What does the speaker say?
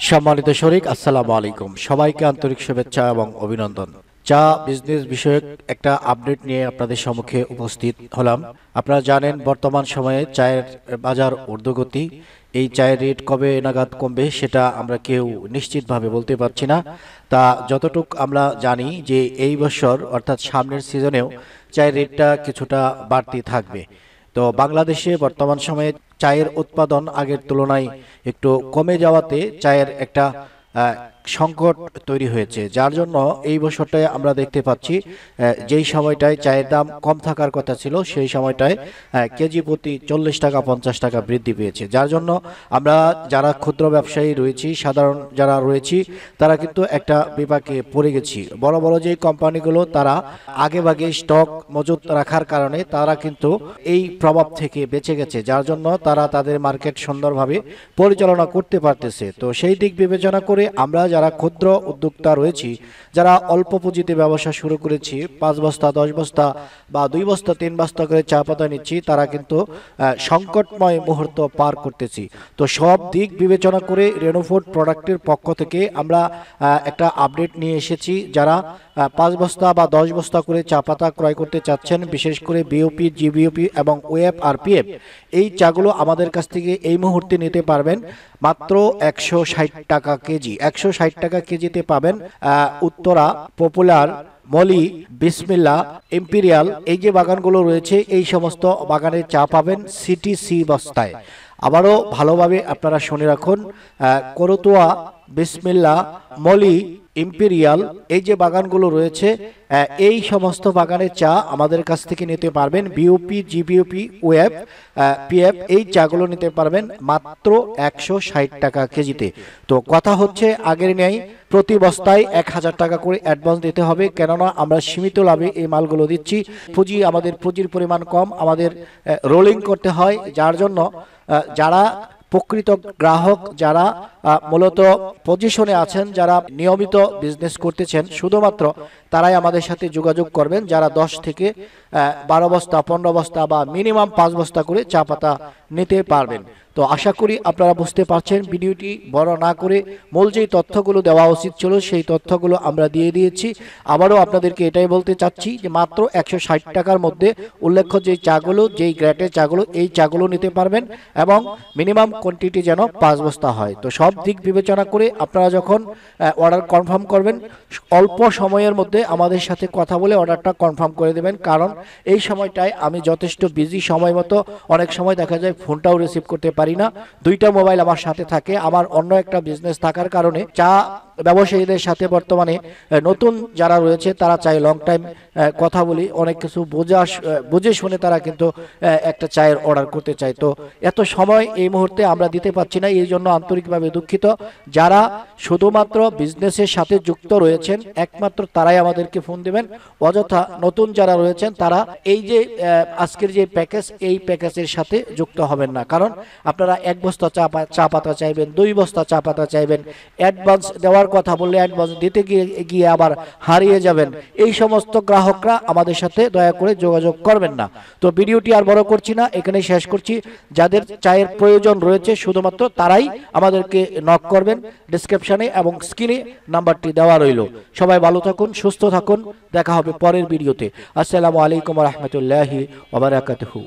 সম্মানিত শরীক, আসসালামু আলাইকুম। সবাইকে আন্তরিক শুভেচ্ছা এবং অভিনন্দন। চা বিজনেস বিষয়ক একটা আপডেট নিয়ে আপনাদের সম্মুখে উপস্থিত হলাম। আপনারা জানেন বর্তমান সময়ে চায়ের বাজার ঊর্ধ্বগতি। এই চায়ের রেট কবে নাগাদ কমবে সেটা আমরা কেউ নিশ্চিতভাবে বলতে পারছি না। তা যতটুক আমরা জানি যে এই বছর অর্থাৎ সামনের সিজনেও চায়ের রেটটা কিছুটা বাড়তি থাকবে। তো বাংলাদেশে বর্তমান সময়ে চায়ের উৎপাদন আগের তুলনায় একটু কমে যাওয়াতে চায়ের একটা সংকট তৈরি হয়েছে, যার জন্য এই বছরটায় আমরা দেখতে পাচ্ছি যেই সময়টায় চায়ের দাম কম থাকার কথা ছিল সেই সময়টায় কেজি প্রতি 40 টাকা 50 টাকা বৃদ্ধি পেয়েছে। যার জন্য আমরা যারা ক্ষুদ্র ব্যবসায়ী রয়েছি, সাধারণ যারা রয়েছি, তারা কিন্তু একটা বিপাকে পড়ে গেছি। বড় বড় যে কোম্পানিগুলো তারা আগেভাগে স্টক মজুত রাখার কারণে তারা কিন্তু এই প্রভাব থেকে বেঁচে গেছে, যার জন্য তারা তাদের মার্কেট সুন্দরভাবে পরিচালনা করতে পারতেছে। তো সেই দিক বিবেচনা করে আমরা যারা ক্ষুদ্র উদ্যোক্তা রয়েছি, যারা অল্প পুঁজিতে ব্যবসা শুরু করেছি, 5 বস্তা 10 বস্তা বা 2 বস্তা 3 বস্তা করে চা পাতা নিচ্ছি, তারা কিন্তু সংকটময় মুহূর্ত পার করতেছি। তো সব দিক বিবেচনা করে রেনোফুড প্রোডাক্টের পক্ষ থেকে আমরা একটা আপডেট নিয়ে এসেছি। যারা 5 বস্তা বা 10 বস্তা করে চা পাতা ক্রয় করতে চাচ্ছেন, বিশেষ করে বিওপি, জিবিওপি এবং ওএফ আর পিএফ, এই চাগুলো আমাদের কাছ থেকে এই মুহূর্তে নিতে পারবেন মাত্র 160 টাকা কেজি। 160 টাকা কেজিতে পাবেন উত্তরা, পপুলার, মলি, বিসমিল্লা, ইম্পেরিয়াল, এই যে বাগানগুলো রয়েছে এই সমস্ত বাগানের চা পাবেন সিটিসি বস্তায়। আবারও ভালোভাবে আপনারা শুনে রাখুন, করতোয়া, বিসমিল্লা, মলি, ইম্পেরিয়াল, এই যে বাগানগুলো রয়েছে এই সমস্ত বাগানের চা আমাদের কাছ থেকে নিতে পারবেন। বিওপি, জিবিওপি, ওএফ, পিএফ, এই চাগুলো নিতে পারবেন মাত্র 160 টাকা কেজিতে। তো কথা হচ্ছে আগের নেই, প্রতি বস্তায় 1000 টাকা করে অ্যাডভান্স দিতে হবে, কেননা আমরা সীমিত লাভে এই মালগুলো দিচ্ছি। আমাদের পুঁজির পরিমাণ কম, আমাদের রোলিং করতে হয়, যার জন্য যারা প্রকৃত গ্রাহক, যারা মূলত পজিশনে আছেন, যারা নিয়মিত বিজনেস করতেছেন, শুধুমাত্র তারাই আমাদের সাথে যোগাযোগ করবেন, যারা 10 থেকে 12 বস্তা 15 বস্তা বা মিনিমাম 5 বস্তা করে চা পাতা নিতে পারবেন। তো আশা করি আপনারা বুঝতে পারছেন। ভিডিওটি বড় না করে মূল যেই তথ্যগুলো দেওয়া উচিত ছিল সেই তথ্যগুলো আমরা দিয়ে দিয়েছি। আবারও আপনাদেরকে এটাই বলতে চাচ্ছি যে মাত্র 160 টাকার মধ্যে উল্লেখ্য যেই চাগুলো, যেই গ্রেটের চাগুলো, এই চাগুলো নিতে পারবেন এবং মিনিমাম কোয়ান্টিটি যেন 5 বস্তা হয়। তো সব দিক বিবেচনা করে আপনারা যখন অর্ডার কনফার্ম করবেন, অল্প সময়ের মধ্যে আমাদের সাথে কথা বলে অর্ডারটা কনফার্ম করে দেবেন, কারণ এই সময়টায় আমি যথেষ্ট বিজি, সময় মতো অনেক সময় দেখা যায় ফোনটাও রিসিভ করতে পারি না। 2টা মোবাইল আমার সাথে থাকে, আমার অন্য একটা বিজনেস থাকার কারণে চা ব্যবসায়ীদের সাথে বর্তমানে নতুন যারা রয়েছে তারা চাই লং টাইম কথা বলি, অনেক কিছু বুঝে শুনে তারা কিন্তু একটা চায়ের অর্ডার করতে চায়। তো এত সময় এই মুহূর্তে আমরা দিতে পারছি না, এই জন্য আন্তরিকভাবে দুঃখিত। যারা শুধুমাত্র বিজনেসের সাথে যুক্ত রয়েছেন একমাত্র তারাই আমাদেরকে ফোন দেবেন, অযথা নতুন যারা রয়েছেন তারা এই যে আজকের যে প্যাকেজ, এই প্যাকেজের সাথে যুক্ত হবেন না। কারণ আপনারা 1 বস্তা চা পাতা চাইবেন, 2 বস্তা চা পাতা চাইবেন, অ্যাডভান্স দেওয়ার কথা বললে অ্যাডভান্স দিতে গিয়ে আবার হারিয়ে যাবেন। এই সমস্ত গ্রাহকরা আমাদের সাথে দয়া করে যোগাযোগ করবেন না। তো ভিডিওটি আর বড় করছি না, এখানেই শেষ করছি। যাদের চায়ের প্রয়োজন রয়েছে শুধুমাত্র তারাই আমাদেরকে নক করবেন। ডেসক্রিপশনে এবং স্ক্রিনে নাম্বারটি দেওয়া রইল। সবাই ভালো থাকুন, সুস্থ থাকুন, দেখা হবে পরের ভিডিওতে। আসসালামু আলাইকুম ওয়া রাহমাতুল্লাহি ওয়া বারাকাতুহু।